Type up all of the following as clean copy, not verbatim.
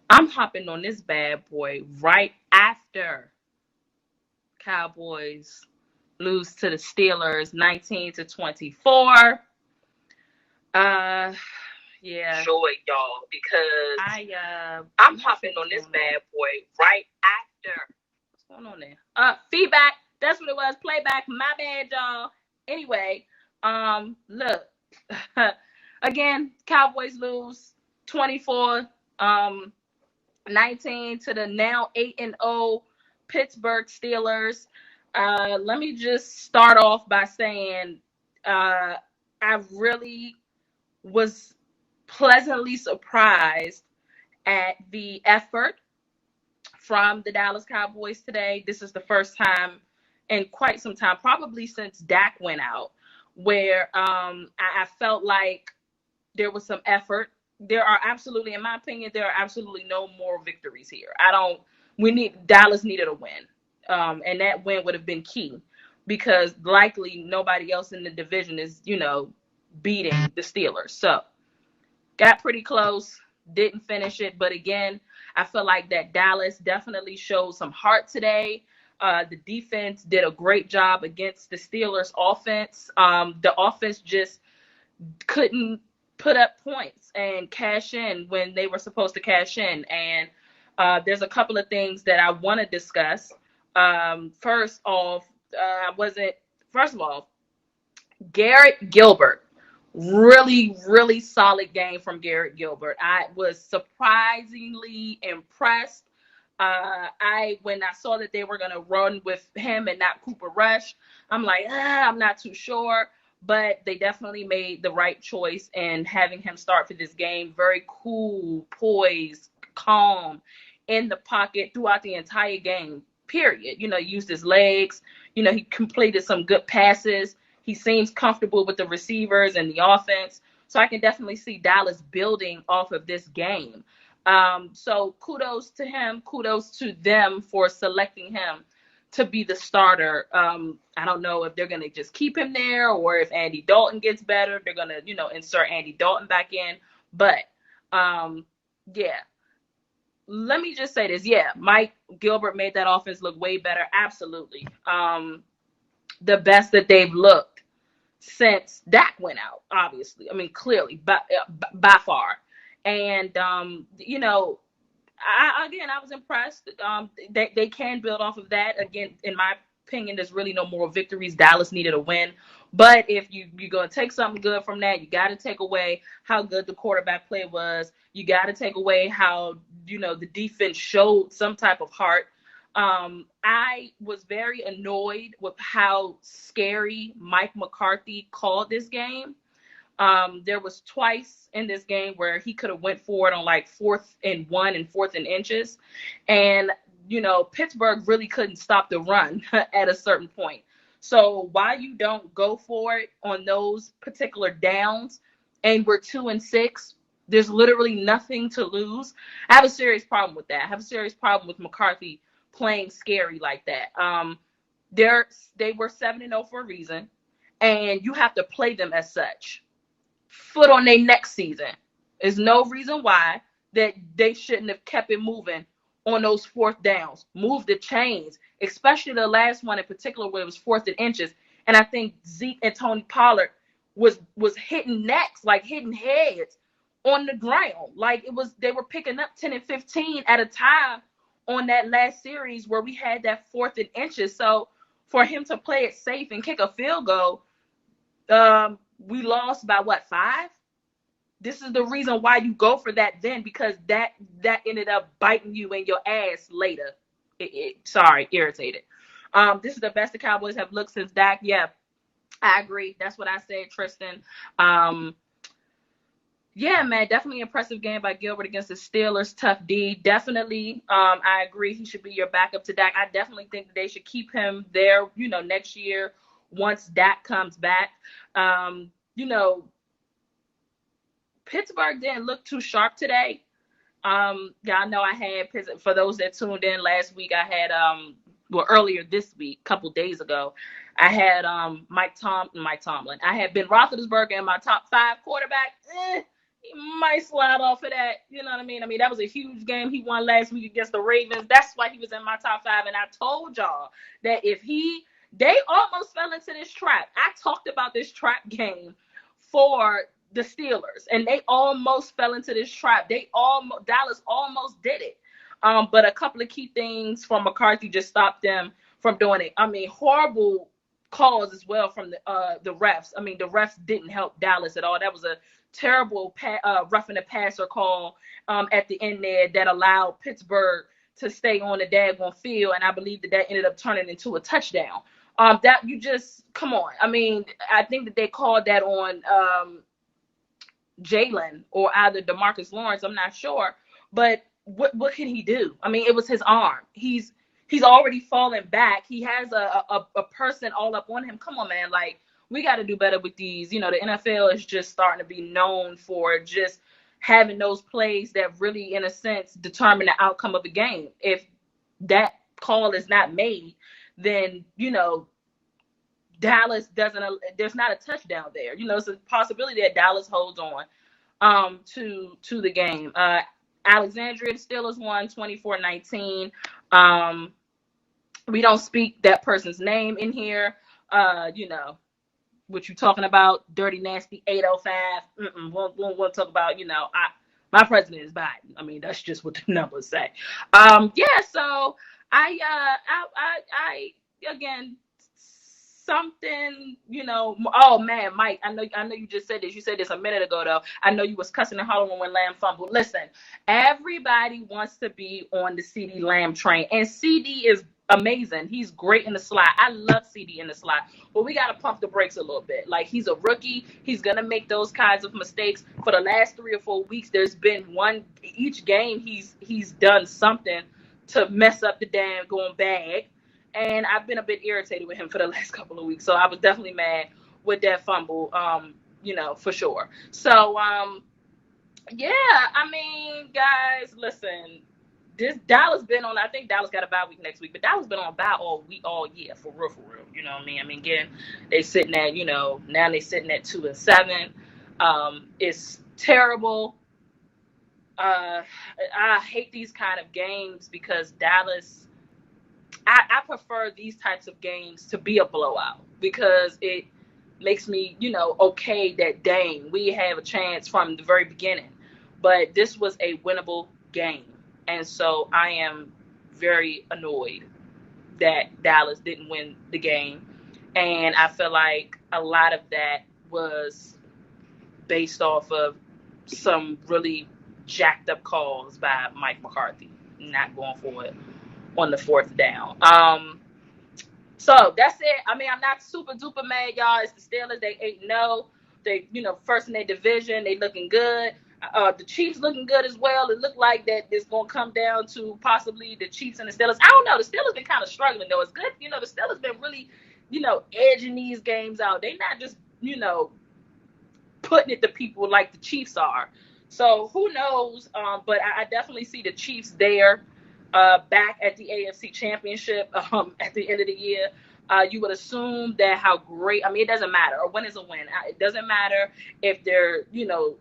I'm hopping on this bad boy right after Cowboys lose to the Steelers 19-24. Uh yeah. Enjoy y'all because I'm I'm not sure hopping what's on this going on. bad boy right after. What's going on there? Feedback. That's what it was. Playback. My bad, y'all. Anyway, look. Again, Cowboys lose 24 19 to the now 8-0 Pittsburgh Steelers. Let me just start off by saying I really was pleasantly surprised at the effort from the Dallas Cowboys today. This is the first time in quite some time, probably since Dak went out, where I felt like there was some effort. There are absolutely, in my opinion, there are absolutely no moral victories here. I don't. We need Dallas needed a win, and that win would have been key because likely nobody else in the division is, beating the Steelers. So got pretty close, didn't finish it, but again, I feel like that Dallas definitely showed some heart today. The defense did a great job against the Steelers offense. The offense just couldn't put up points and cash in when they were supposed to cash in. And there's a couple of things that I want to discuss. First off, I wasn't. First of all, Garrett Gilbert, really, really solid game from Garrett Gilbert. I was surprisingly impressed. I when I saw that they were gonna run with him and not Cooper Rush, I'm like, I'm not too sure, but they definitely made the right choice in having him start for this game. Very cool, poised, calm, in the pocket throughout the entire game. Period. Used his legs. He completed some good passes. He seems comfortable with the receivers and the offense. So I can definitely see Dallas building off of this game. So kudos to him. Kudos to them for selecting him to be the starter. I don't know if they're going to just keep him there or if Andy Dalton gets better, they're going to, insert Andy Dalton back in. But yeah, let me just say this. Yeah, Mike Gilbert made that offense look way better. Absolutely. The best that they've looked since Dak went out, obviously. I mean, clearly, by far. And, I was impressed. They can build off of that. Again, in my opinion, there's really no moral victories. Dallas needed a win. But if you're going to take something good from that, you got to take away how good the quarterback play was. You got to take away how, the defense showed some type of heart. I was very annoyed with how scary Mike McCarthy called this game. There was twice in this game where he could have went forward on like 4th and 1 and 4th and inches, and Pittsburgh really couldn't stop the run at a certain point. So why you don't go for it on those particular downs, and we're 2-6. There's literally nothing to lose. I have a serious problem with that. I have a serious problem with McCarthy playing scary like that. They were 7-0 for a reason, and you have to play them as such. Foot on their next season. There's no reason why that they shouldn't have kept it moving on those 4th downs. Move the chains, especially the last one in particular where it was 4th and inches. And I think Zeke and Tony Pollard was hitting necks, like hitting heads on the ground. Like they were picking up 10 and 15 at a time on that last series where we had that 4th and inches. So for him to play it safe and kick a field goal, we lost by what, 5? This is the reason why you go for that then, because that ended up biting you in your ass later. Sorry, irritated. This is the best the Cowboys have looked since Dak. Yeah, I agree. That's what I said, Tristan. Um, yeah, man, definitely impressive game by Gilbert against the Steelers. Tough D. Definitely, I agree. He should be your backup to Dak. I definitely think that they should keep him there, next year once Dak comes back. You know, Pittsburgh didn't look too sharp today. Y'all know I had, for those that tuned in last week, I had earlier this week, a couple days ago, I had Mike Tomlin. I had Ben Roethlisberger in my top 5 quarterback. he might slide off of that. You know what I mean? I mean, that was a huge game he won last week against the Ravens. That's why he was in my top five. And I told y'all that they almost fell into this trap. I talked about this trap game for the Steelers, and they almost fell into this trap. Dallas almost did it. But a couple of key things from McCarthy just stopped them from doing it. I mean, horrible calls as well from the refs. I mean, the refs didn't help Dallas at all. That was a terrible roughing the passer call at the end there that allowed Pittsburgh to stay on the daggone field, and I believe that ended up turning into a touchdown. That you just come on. I mean, I think that they called that on Jalen or either DeMarcus Lawrence. I'm not sure, but what can he do? I mean, it was his arm. He's already fallen back. He has a person all up on him. Come on, man. Like, we got to do better with these. You know, the NFL is just starting to be known for just having those plays that really, in a sense, determine the outcome of the game. If that call is not made, then, you know, Dallas doesn't. There's not a touchdown there. You know, it's a possibility that Dallas holds on to the game. Alexandria, the Steelers won 24-19. We don't speak that person's name in here. You know, what you talking about, dirty, nasty 805. We'll talk about, you know, my president is Biden. I mean, that's just what the numbers say. Yeah, so I again, something, you know. Oh man, Mike, I know you just said this. You said this a minute ago though. I know you was cussing and hollering when Lamb fumbled. Listen, everybody wants to be on the CD Lamb train, and CD is amazing. He's great in the slot. I love CD in the slot, but we got to pump the brakes a little bit. Like, he's a rookie. He's going to make those kinds of mistakes. For the last 3 or 4 weeks, there's been each game he's done something to mess up the damn going bag. And I've been a bit irritated with him for the last couple of weeks. So I was definitely mad with that fumble, you know, for sure. So, yeah, I mean, guys, listen, this Dallas been on. I think Dallas got a bye week next week, but Dallas been on bye all week, all year, for real, for real. You know what I mean? I mean, again, they sitting at, you know, now they sitting at 2-7. It's terrible. I hate these kind of games because Dallas. I prefer these types of games to be a blowout because it makes me, you know, okay that dang, we have a chance from the very beginning. But this was a winnable game. And so I am very annoyed that Dallas didn't win the game. And I feel like a lot of that was based off of some really jacked up calls by Mike McCarthy, not going for it on the 4th down. So that's it. I mean, I'm not super duper mad, y'all. It's the Steelers. They 8-0. They, you know, first in their division. They looking good. The Chiefs looking good as well. It looked like that it's going to come down to possibly the Chiefs and the Steelers. I don't know. The Steelers been kind of struggling, though. It's good. You know, the Steelers been really, you know, edging these games out. They not just, you know, putting it to people like the Chiefs are. So who knows? But I definitely see the Chiefs there. Back at the AFC Championship at the end of the year. You would assume that how great, I mean, it doesn't matter. A win is a win. It doesn't matter if they're, you know,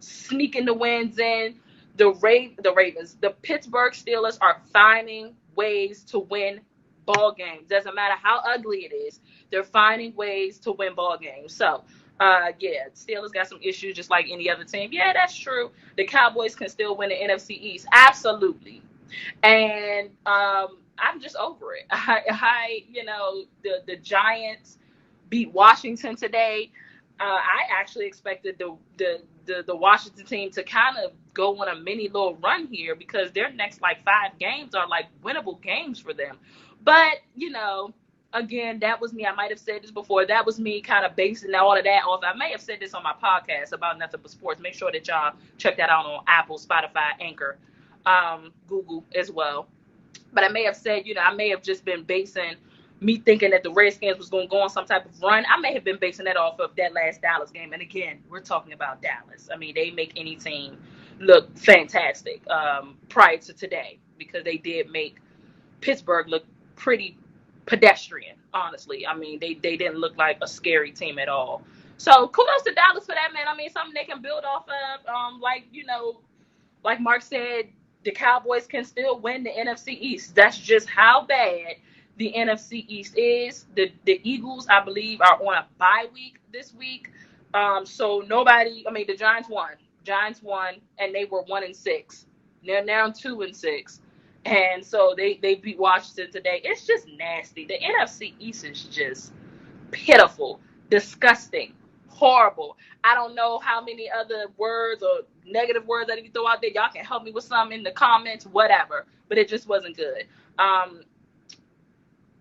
sneaking the wins in. The Ravens, the Pittsburgh Steelers are finding ways to win ball games. Doesn't matter how ugly it is. They're finding ways to win ball games. So, yeah, Steelers got some issues just like any other team. Yeah, that's true. The Cowboys can still win the NFC East. Absolutely. And I'm just over it. You know, the Giants beat Washington today. I actually expected the Washington team to kind of go on a mini little run here because their next like 5 games are like winnable games for them. But, you know, again, that was me. I might have said this before. That was me kind of basing all of that off. I may have said this on my podcast about Nothing But Sports. Make sure that y'all check that out on Apple, Spotify, Anchor, Google as well. But I may have said, you know, I may have just been basing me thinking that the Redskins was going to go on some type of run. I may have been basing that off of that last Dallas game. And again, we're talking about Dallas. I mean, they make any team look fantastic prior to today because they did make Pittsburgh look pretty pedestrian, honestly. I mean, they didn't look like a scary team at all. So kudos to Dallas for that, man. I mean, something they can build off of. Like Mark said, the Cowboys can still win the NFC East. That's just how bad the NFC East is. The Eagles, I believe, are on a bye week this week. So nobody. I mean, the Giants won. Giants won, and they were 1-6. They're now 2-6, and so they beat Washington today. It's just nasty. The NFC East is just pitiful, disgusting, horrible. I don't know how many other words or negative words that you throw out there. Y'all can help me with some in the comments, whatever. But it just wasn't good.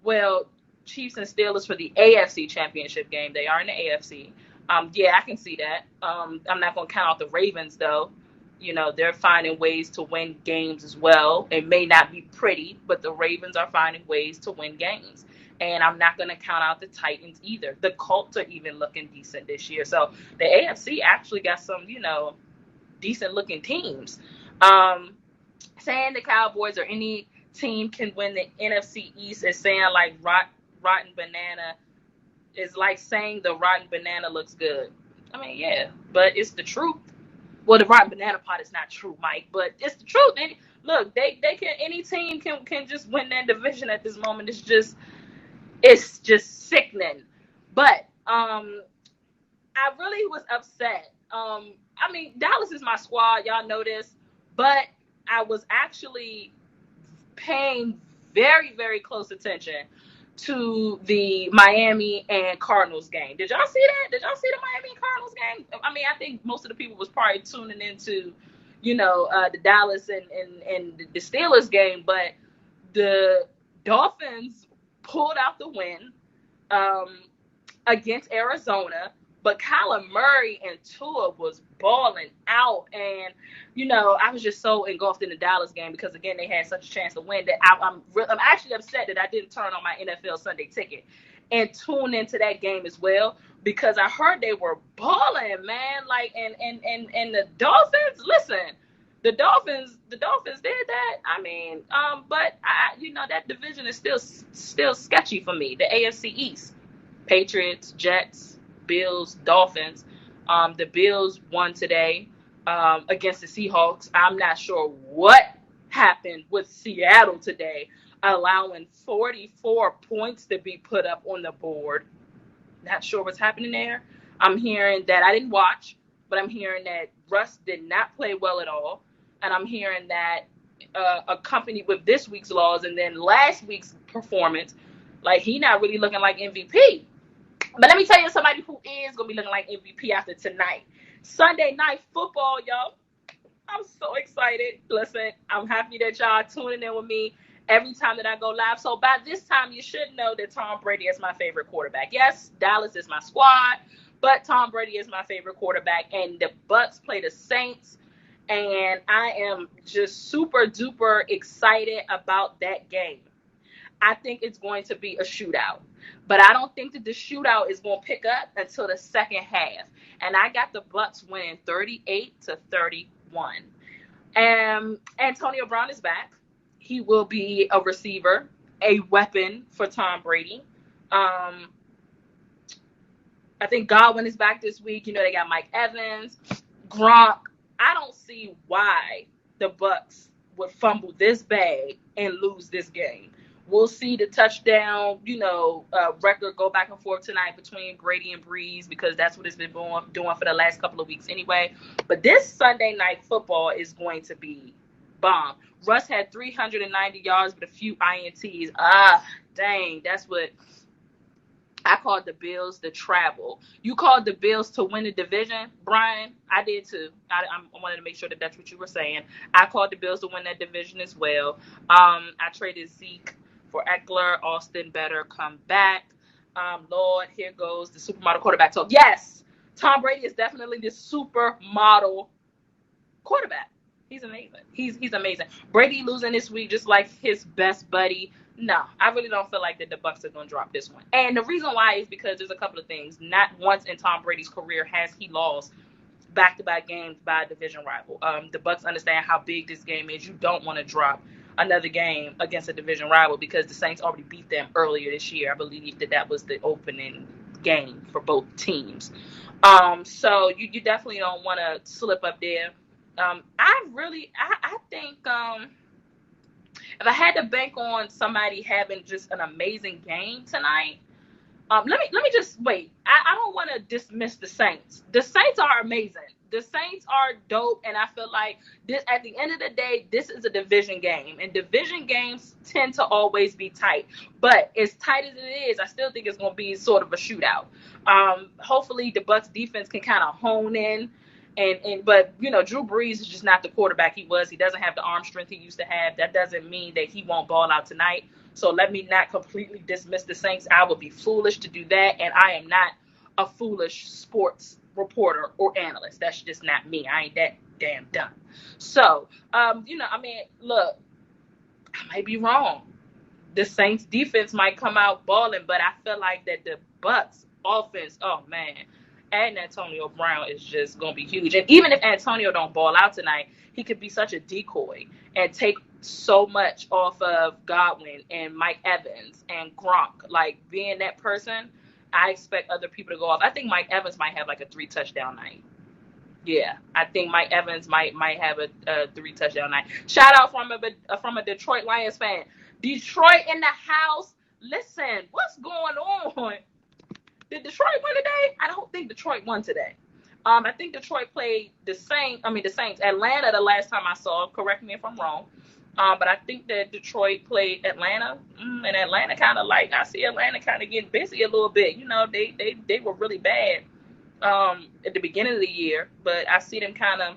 Well, Chiefs and Steelers for the AFC Championship game. They are in the AFC. Yeah, I can see that. I'm not going to count out the Ravens, though. You know, they're finding ways to win games as well. It may not be pretty, but the Ravens are finding ways to win games. And I'm not going to count out the Titans either. The Colts are even looking decent this year. So the AFC actually got some, decent looking teams. Saying the Cowboys or any team can win the NFC East is saying like rotten banana is like saying the rotten banana looks good. I mean, yeah, but it's the truth. Well, the rotten banana part is not true, Mike, but it's the truth. Look, they can any team can just win that division at this moment. It's just sickening. But I really was upset. I mean, Dallas is my squad, y'all know this, but I was actually paying very, very close attention to the Miami and Cardinals game. Did y'all see that? Did y'all see the Miami and Cardinals game? I mean, I think most of the people was probably tuning into, the Dallas and the Steelers game, but the Dolphins pulled out the win against Arizona. But Kyler Murray and Tua was balling out. And, I was just so engulfed in the Dallas game because, again, they had such a chance to win that I'm actually upset that I didn't turn on my NFL Sunday ticket and tune into that game as well because I heard they were balling, man. Like, and the Dolphins, listen, the Dolphins did that. I mean, but that division is still sketchy for me. The AFC East, Patriots, Jets, Bills, Dolphins. The Bills won today against the Seahawks. I'm not sure what happened with Seattle today, allowing 44 points to be put up on the board. Not sure what's happening there. I'm hearing that I didn't watch, but I'm hearing that Russ did not play well at all. And I'm hearing that accompanied with this week's loss and then last week's performance, like he not really looking like MVP. But let me tell you somebody who is going to be looking like MVP after tonight. Sunday Night Football, y'all. I'm so excited. Listen, I'm happy that y'all tuning in with me every time that I go live. So by this time, you should know that Tom Brady is my favorite quarterback. Yes, Dallas is my squad, but Tom Brady is my favorite quarterback. And the Bucs play the Saints. And I am just super duper excited about that game. I think it's going to be a shootout. But I don't think that the shootout is going to pick up until the second half. And I got the Bucs winning 38-31. And Antonio Brown is back. He will be a receiver, a weapon for Tom Brady. I think Godwin is back this week. They got Mike Evans, Gronk. I don't see why the Bucs would fumble this bad and lose this game. We'll see the touchdown, record go back and forth tonight between Brady and Breeze because that's what it's been doing for the last couple of weeks anyway. But this Sunday Night Football is going to be bomb. Russ had 390 yards with a few INTs. Dang, that's what I called the Bills to travel. You called the Bills to win the division, Brian. I did too. I wanted to make sure that that's what you were saying. I called the Bills to win that division as well. I traded Zeke for Eckler. Austin better come back. Lord, here goes the supermodel quarterback talk. Yes, Tom Brady is definitely the supermodel quarterback. He's amazing. He's amazing. Brady losing this week just like his best buddy. No, I really don't feel like that the Bucs are going to drop this one. And the reason why is because there's a couple of things. Not once in Tom Brady's career has he lost back-to-back games by a division rival. The Bucs understand how big this game is. You don't want to drop another game against a division rival because the Saints already beat them earlier this year. I believe that was the opening game for both teams. So you definitely don't want to slip up there. I think if I had to bank on somebody having just an amazing game tonight, let me just wait. I don't want to dismiss the Saints. The Saints are amazing. The Saints are dope, and I feel like this. At the end of the day, this is a division game, and division games tend to always be tight. But as tight as it is, I still think it's going to be sort of a shootout. Hopefully, the Bucks defense can kind of hone in. But Drew Brees is just not the quarterback he was. He doesn't have the arm strength he used to have. That doesn't mean that he won't ball out tonight. So let me not completely dismiss the Saints. I would be foolish to do that, and I am not a foolish sports reporter or analyst. That's just not me. I ain't that damn dumb. So, look, I might be wrong. The Saints defense might come out balling, but I feel like that the Bucks offense, oh man, adding Antonio Brown is just gonna be huge. And even if Antonio don't ball out tonight, he could be such a decoy and take so much off of Godwin and Mike Evans and Gronk. Like being that person, I expect other people to go off. I think Mike Evans might have like a 3-touchdown night. Yeah, I think Mike Evans might have a 3-touchdown night. Shout out from a Detroit Lions fan. Detroit in the house. Listen, what's going on? Did Detroit win today? I don't think Detroit won today. I think Detroit played the Saints. Atlanta the last time I saw. Correct me if I'm wrong. But I think that Detroit played Atlanta. And Atlanta I see Atlanta kind of getting busy a little bit. They were really bad at the beginning of the year. But I see them kind of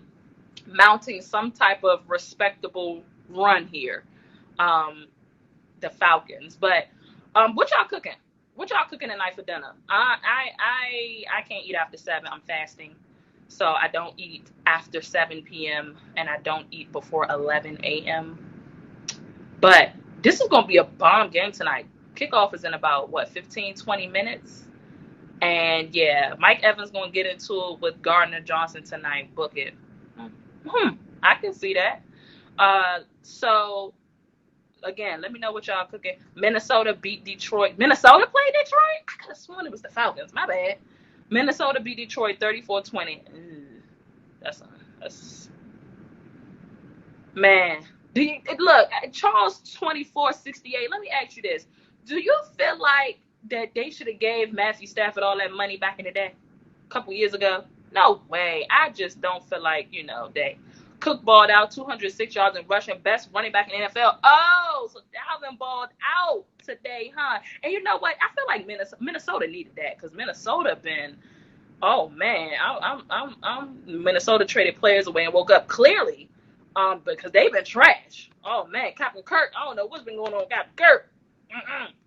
mounting some type of respectable run here. The Falcons. But what y'all cooking? What y'all cooking tonight for dinner? I can't eat after 7. I'm fasting. So I don't eat after 7 p.m. and I don't eat before 11 a.m. But this is going to be a bomb game tonight. Kickoff is in about, 15, 20 minutes? And, yeah, Mike Evans going to get into it with Gardner Johnson tonight. Book it. I can see that. So, again, let me know what y'all cooking. Minnesota beat Detroit. Minnesota played Detroit? I could have sworn it was the Falcons. My bad. Minnesota beat Detroit 34-20. That's man. Look, Charles 24-68. Let me ask you this: do you feel like that they should have gave Matthew Stafford all that money back in the day, a couple years ago? No way. I just don't feel like they. Cook balled out 206 yards in rushing, best running back in the NFL. Oh, so Dalvin balled out today, huh? And you know what? I feel like Minnesota needed that because Minnesota been. Oh man, I'm Minnesota traded players away and woke up clearly, because they've been trash. Oh man, Captain Kirk, I don't know what's been going on with Captain Kirk.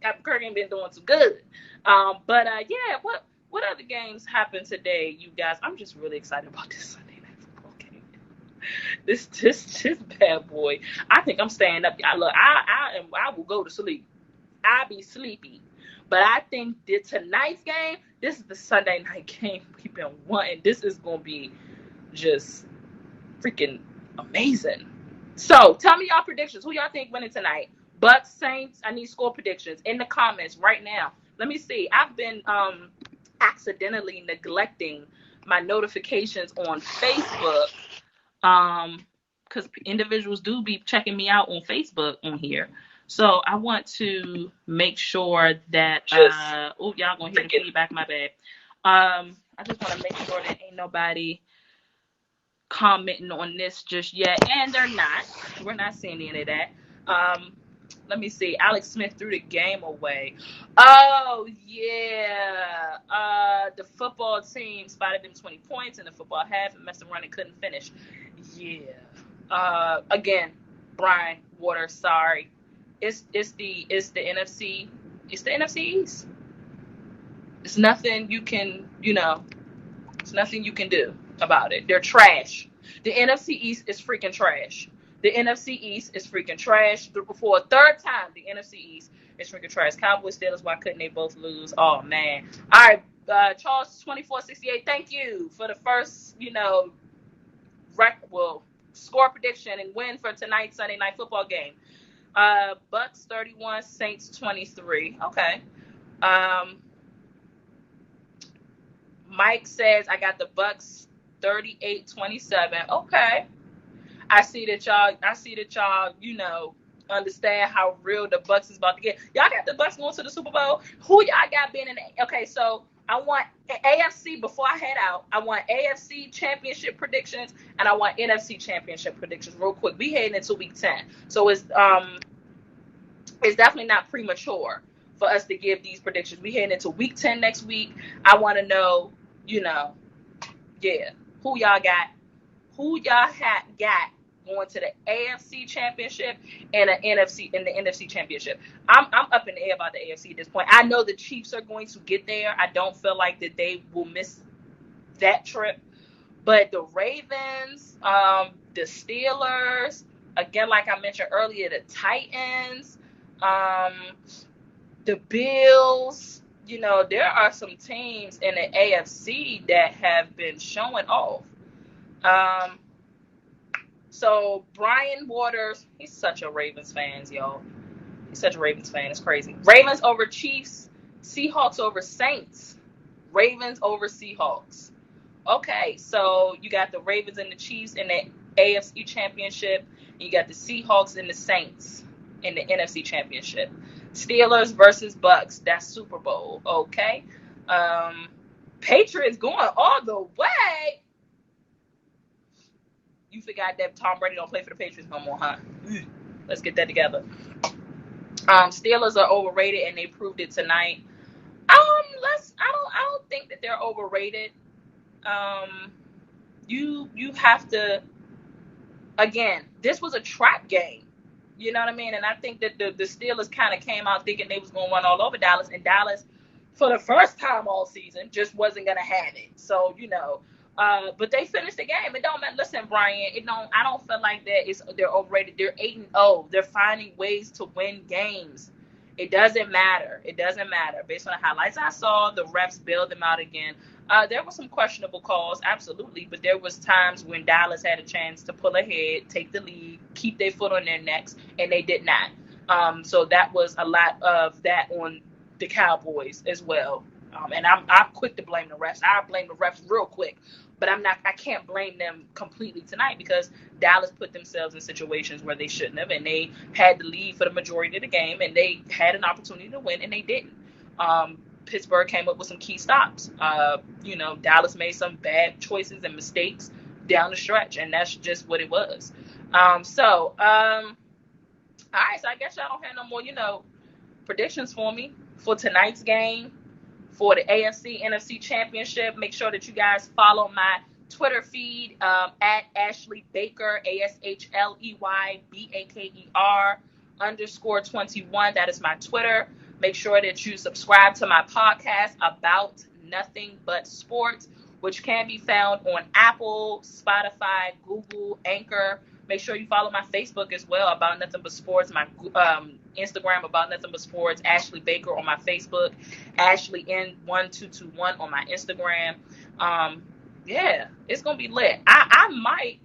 Captain Kirk ain't been doing too good. Yeah, what other games happened today, you guys? I'm just really excited about this Sunday night football game. This bad boy. I think I'm staying up. I will go to sleep. I'll be sleepy. But I think that tonight's game, this is the Sunday night game we've been wanting. This is going to be just freaking amazing. So, tell me y'all predictions. Who y'all think winning tonight? Bucks, Saints. I need score predictions in the comments right now. Let me see. I've been accidentally neglecting my notifications on Facebook because individuals do be checking me out on Facebook on here. So I want to make sure that y'all gonna hear the feedback, my bad. I just want to make sure that ain't nobody commenting on this just yet, and they're not. We're not seeing any of that. Let me see. Alex Smith threw the game away. Oh yeah. The football team spotted them 20 points in the football half and messed around and couldn't finish. Yeah. Again, Brian Waters, sorry. It's the NFC. It's the NFC East. It's nothing you can It's nothing you can do about it. They're trash. The NFC East is freaking trash. The NFC East is freaking trash. For a third time, the NFC East is freaking trash. Cowboys, Steelers, why couldn't they both lose? Oh man. All right, Charles 24-68. Thank you for the first score prediction and win for tonight's Sunday night football game. Bucks 31, Saints 23. Okay. Mike says I got the Bucks 38-27. Okay. I see that y'all, understand how real the Bucks is about to get. Y'all got the Bucks going to the Super Bowl. Who y'all got being in the okay, so I want AFC before I head out. I want AFC championship predictions and I want NFC championship predictions real quick. We heading into week 10. So it's definitely not premature for us to give these predictions. We heading into week 10 next week. I want to know, yeah, who y'all got going to the AFC Championship and the NFC Championship. I'm up in the air about the AFC at this point. I know the Chiefs are going to get there. I don't feel like that they will miss that trip. But the Ravens, the Steelers, again, like I mentioned earlier, the Titans, the Bills. There are some teams in the AFC that have been showing off. So Brian Waters, he's such a Ravens fan, y'all. He's such a Ravens fan. It's crazy. Ravens over Chiefs, Seahawks over Saints, Ravens over Seahawks. Okay, so you got the Ravens and the Chiefs in the AFC Championship. And you got the Seahawks and the Saints in the NFC Championship. Steelers versus Bucks. That's Super Bowl. Okay. Patriots going all the way. You forgot that Tom Brady don't play for the Patriots no more, huh? Let's get that together. Steelers are overrated, and they proved it tonight. I don't think that they're overrated. You have to. Again, this was a trap game. You know what I mean? And I think that the Steelers kind of came out thinking they was going to run all over Dallas, and Dallas, for the first time all season, just wasn't going to have it. So, but they finished the game. It don't matter. Listen, Brian, I don't feel like they're overrated. They're 8-0. They're finding ways to win games. It doesn't matter. Based on the highlights I saw, the refs bailed them out again. There were some questionable calls, absolutely, but there was times when Dallas had a chance to pull ahead, take the lead, keep their foot on their necks, and they did not. So that was a lot of that on the Cowboys as well. And I'm quick to blame the refs. I blame the refs real quick, but I can't blame them completely tonight because Dallas put themselves in situations where they shouldn't have, and they had the lead for the majority of the game, and they had an opportunity to win, and they didn't. Pittsburgh came up with some key stops. Dallas made some bad choices and mistakes down the stretch, and that's just what it was. All right, so I guess y'all don't have no more, predictions for me for tonight's game, for the AFC NFC Championship. Make sure that you guys follow my Twitter feed at Ashley Baker, ASHLEYBAKER_21. That is my Twitter. Make sure that you subscribe to my podcast, About Nothing But Sports, which can be found on Apple, Spotify, Google, Anchor. Make sure you follow my Facebook as well, About Nothing But Sports, my Instagram, About Nothing But Sports, Ashley Baker on my Facebook, Ashley N1221 on my Instagram. Yeah, it's going to be lit. I might,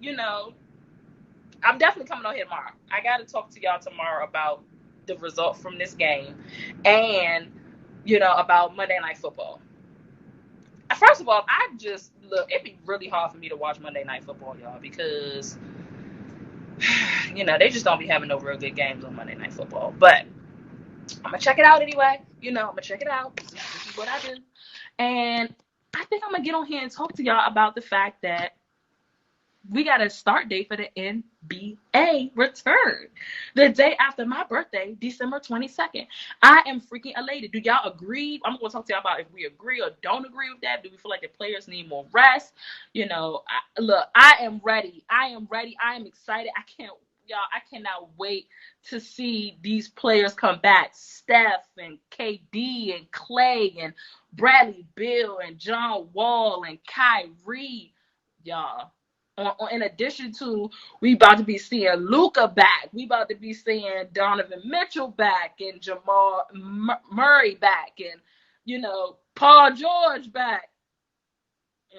I'm definitely coming on here tomorrow. I got to talk to y'all tomorrow about the result from this game and, about Monday Night Football. First of all, it'd be really hard for me to watch Monday Night Football, y'all, because, they just don't be having no real good games on Monday Night Football. But I'm going to check it out anyway. I'm going to check it out. This is what I do. And I think I'm going to get on here and talk to y'all about the fact that we got a start date for the NBA return. The day after my birthday, December 22nd. I am freaking elated. Do y'all agree? I'm going to talk to y'all about if we agree or don't agree with that. Do we feel like the players need more rest? I am ready. I am excited. I cannot wait to see these players come back. Steph and KD and Clay and Bradley Beal and John Wall and Kyrie. Y'all. In addition to, we about to be seeing Luka back. We about to be seeing Donovan Mitchell back and Jamal Murray back and, Paul George back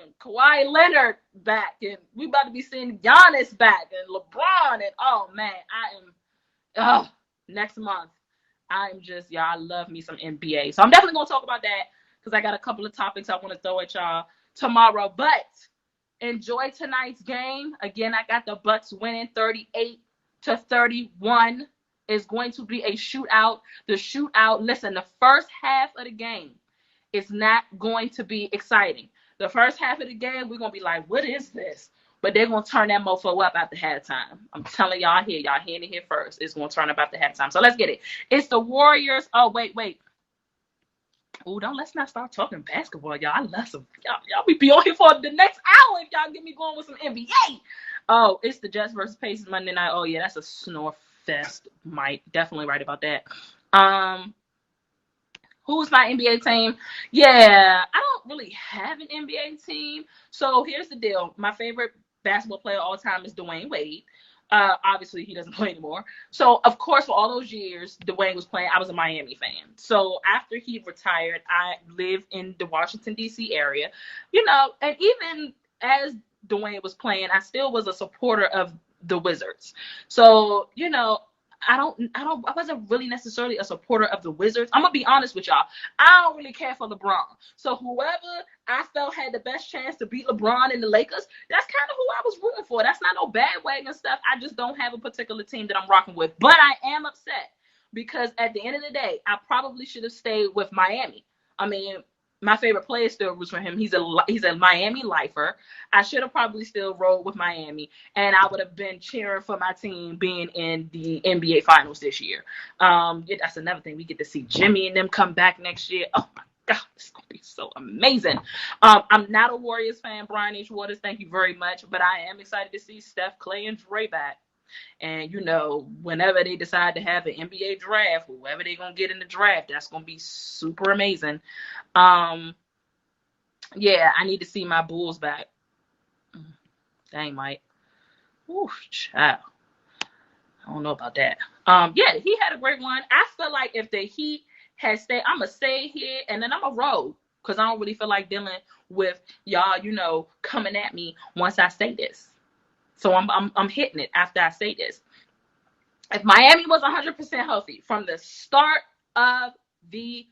and Kawhi Leonard back. And we about to be seeing Giannis back and LeBron. And, oh, man, next month. I love me some NBA. So I'm definitely going to talk about that because I got a couple of topics I want to throw at y'all tomorrow. But enjoy tonight's game. Again, I got the Bucks winning 38-31. It's going to be a shootout. The shootout, listen, the first half of the game is not going to be exciting. The first half of the game, we're going to be like, what is this? But they're going to turn that mofo up after halftime. I'm telling y'all here. Y'all hearing it here first. It's going to turn up after halftime. So let's get it. It's the Warriors. Oh, wait. Oh, let's not start talking basketball, y'all. I love some. Y'all be on here for the next hour if y'all get me going with some NBA. Oh, it's the Jets versus Pacers Monday night. Oh, yeah, that's a snore fest. Mike, definitely right about that. Who's my NBA team? Yeah, I don't really have an NBA team. So here's the deal. My favorite basketball player of all time is Dwayne Wade. Obviously, he doesn't play anymore. So, of course, for all those years Dwayne was playing, I was a Miami fan. So after he retired, I lived in the Washington, D.C. area. And even as Dwayne was playing, I still was a supporter of the Wizards. So, I wasn't really necessarily a supporter of the Wizards. I'm gonna be honest with y'all. I don't really care for LeBron. So whoever I felt had the best chance to beat LeBron and the Lakers, that's kind of who I was rooting for. That's not no bandwagon stuff. I just don't have a particular team that I'm rocking with. But I am upset because at the end of the day, I probably should have stayed with Miami. I mean, my favorite player still was for him. He's a Miami lifer. I should have probably still rolled with Miami, and I would have been cheering for my team being in the NBA Finals this year. Yeah, that's another thing. We get to see Jimmy and them come back next year. Oh my God, it's gonna be so amazing. I'm not a Warriors fan, Brian H. Waters. Thank you very much, but I am excited to see Steph, Clay, and Dre back. And whenever they decide to have an NBA draft, whoever they're gonna get in the draft, that's gonna be super amazing. Yeah, I need to see my Bulls back. Dang, Mike. Ooh, child. I don't know about that. Yeah, he had a great one. I feel like if the Heat had stayed, I'm gonna stay here and then I'm gonna roll because I don't really feel like dealing with y'all, coming at me once I say this. So I'm hitting it after I say this. If Miami was 100% healthy from the start of the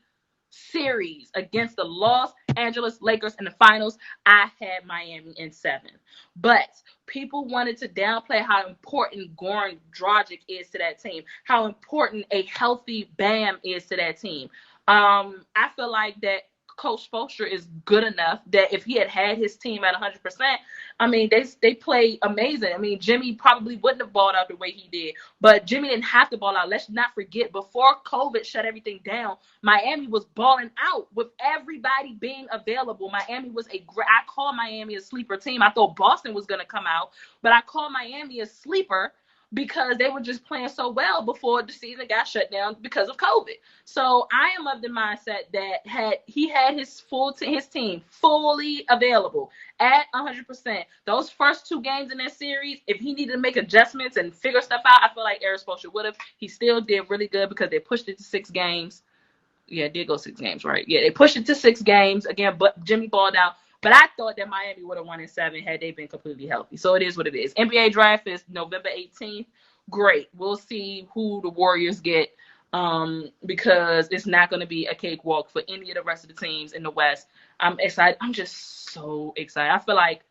series against the Los Angeles Lakers in the finals, I had Miami in 7. But people wanted to downplay how important Goran Dragic is to that team, how important a healthy Bam is to that team. I feel like that Coach Spoelstra is good enough that if he had his team at 100%, I mean, they play amazing. I mean, Jimmy probably wouldn't have balled out the way he did, but Jimmy didn't have to ball out. Let's not forget, before COVID shut everything down, Miami was balling out with everybody being available. Miami was I call Miami a sleeper team. I thought Boston was going to come out, but I call Miami a sleeper because they were just playing so well before the season got shut down because of COVID. So I am of the mindset that he had his team fully available at 100%. Those first 2 games in that series, if he needed to make adjustments and figure stuff out, I feel like Eric Spoelstra would have. He still did really good because they pushed it to 6 games. Yeah, it did go 6 games, right? Yeah, they pushed it to 6 games again, but Jimmy balled out. But I thought that Miami would have won in 7 had they been completely healthy. So it is what it is. NBA draft is November 18th. Great. We'll see who the Warriors get because it's not going to be a cakewalk for any of the rest of the teams in the West. I'm excited. I'm just so excited. I feel like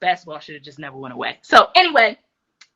basketball should have just never went away. So anyway,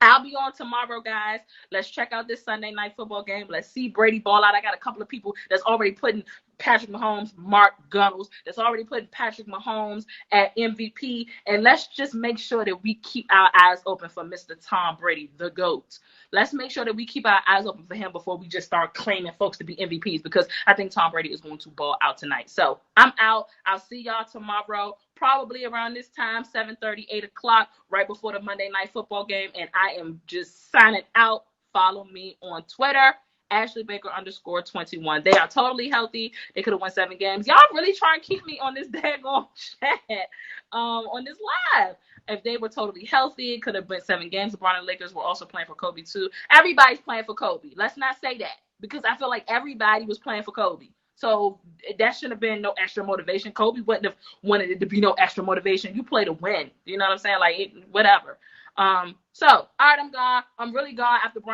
I'll be on tomorrow, guys. Let's check out this Sunday night football game. Let's see Brady ball out. I got a couple of people that's already putting Patrick Mahomes, Mark Gunnels, that's already putting Patrick Mahomes at MVP. And let's just make sure that we keep our eyes open for Mr. Tom Brady, the GOAT. Let's make sure that we keep our eyes open for him before we just start claiming folks to be MVPs, because I think Tom Brady is going to ball out tonight. So I'm out. I'll see y'all tomorrow, probably around this time, 7:30, 8 o'clock, right before the Monday night football game. And I am just signing out. Follow me on Twitter, AshleyBaker_21. They are totally healthy. They could have won 7 games. Y'all really trying to keep me on this daggone chat, on this live. If they were totally healthy, it could have been 7 games. LeBron and Lakers were also playing for Kobe too. Everybody's playing for Kobe. Let's not say that, because I feel like everybody was playing for Kobe. So that shouldn't have been no extra motivation. Kobe wouldn't have wanted it to be no extra motivation. You play to win. You know what I'm saying? Like, whatever. So, all right, I'm gone. I'm really gone after Brian